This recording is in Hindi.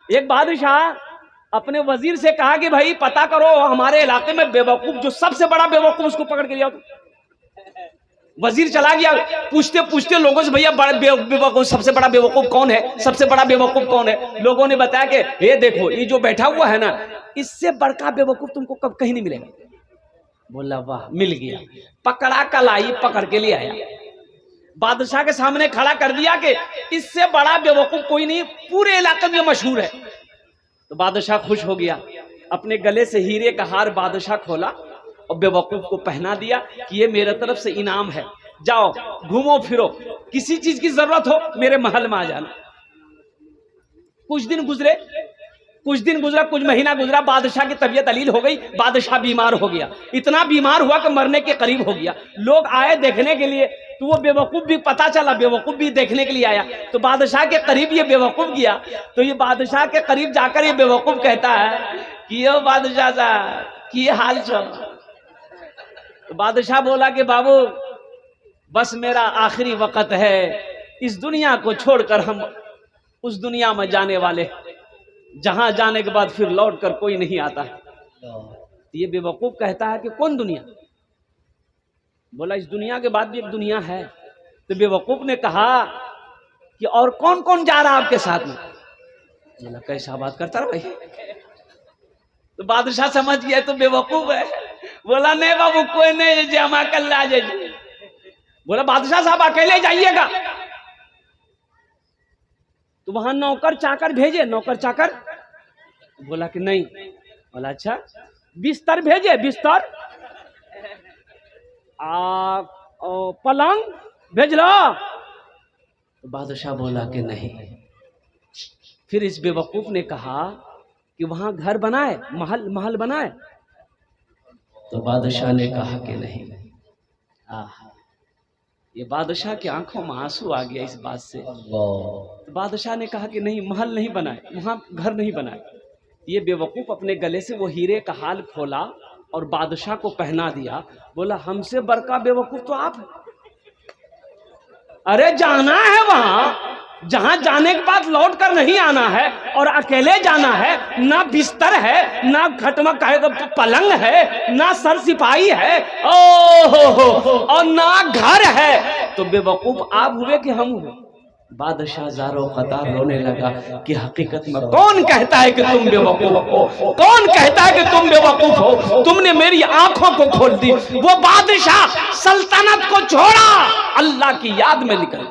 एक बादशाह अपने वजीर से कहा कि भाई पता करो हमारे इलाके में बेवकूफ, जो सबसे बड़ा बेवकूफ उसको पकड़ के लिया। वजीर चला गया, पूछते पूछते लोगों से, भैया बेवकूफ सबसे बड़ा बेवकूफ कौन है, सबसे बड़ा बेवकूफ कौन है। लोगों ने बताया कि ये देखो, ये जो बैठा हुआ है ना, इससे बड़का बेवकूफ तुमको कब कहीं नहीं मिलेगा। बोला वाह, मिल गया। पकड़ा कलाई, पकड़ के ले आया, बादशाह के सामने खड़ा कर दिया कि इससे बड़ा बेवकूफ कोई नहीं, पूरे इलाके में मशहूर है। तो बादशाह खुश हो गया, अपने गले से हीरे का हार बादशाह खोला और बेवकूफ को पहना दिया कि ये मेरे तरफ से इनाम है, जाओ घूमो फिरो, किसी चीज की जरूरत हो मेरे महल में आ जाना। कुछ दिन गुजरा, कुछ महीना गुजरा, बादशाह की तबीयत अलील हो गई, बादशाह बीमार हो गया, इतना बीमार हुआ कि मरने के करीब हो गया। लोग आए देखने के लिए, तो वो बेवकूफ भी, पता चला बेवकूफ भी देखने के लिए आया। तो बादशाह के करीब ये बेवकूफ गया, तो ये बादशाह के करीब जाकर ये बेवकूफ कहता है कि यो बादशाह साहब की हाल चल। तो बादशाह बोला कि बाबू बस मेरा आखिरी वक्त है, इस दुनिया को छोड़कर हम उस दुनिया में जाने वाले, जहां जाने के बाद फिर लौट कर कोई नहीं आता है। ये बेवकूफ कहता है कि कौन दुनिया। बोला इस दुनिया के बाद भी एक दुनिया है। तो बेवकूफ ने कहा कि और कौन कौन जा रहा आपके साथ में। बोला कैसा बात करता रहा भाई। तो बादशाह समझ गया तो बेवकूफ है। बोला नहीं बाबू कोई नहीं, जमा कर ला जाइए। बोला बादशाह साहब अकेले जाइएगा। तो वहां नौकर चाकर भेजे, नौकर चाकर। बोला कि नहीं। बोला अच्छा बिस्तर भेजे, बिस्तर पलंग भेज लो। तो बादशाह बोला कि नहीं। फिर इस बेवकूफ ने कहा कि वहां घर बनाए, महल बनाए। तो बादशाह ने कहा कि नहीं। ये बादशाह की आंखों में आंसू आ गया इस बात से। तो बादशाह ने कहा कि नहीं, महल नहीं बनाए, वहां घर नहीं बनाए। ये बेवकूफ अपने गले से वो हीरे का हाल खोला और बादशाह को पहना दिया। बोला हमसे बड़का बेवकूफ तो आप है। अरे जाना है वहां, जहां जाने के बाद लौट कर नहीं आना है, और अकेले जाना है, ना बिस्तर है, ना खटमा पलंग है, ना सर सिपाही है, ओहो और ना घर है। तो बेवकूफ आप हुए कि हम हुए। बादशाह ज़ारो कतार रोने लगा कि हकीकत में कौन कहता है कि तुम बेवकूफ हो, कौन कहता है कि तुम बेवकूफ हो। तुमने मेरी आंखों को खोल दी। वो बादशाह सल्तनत को छोड़ा, अल्लाह की याद में निकल।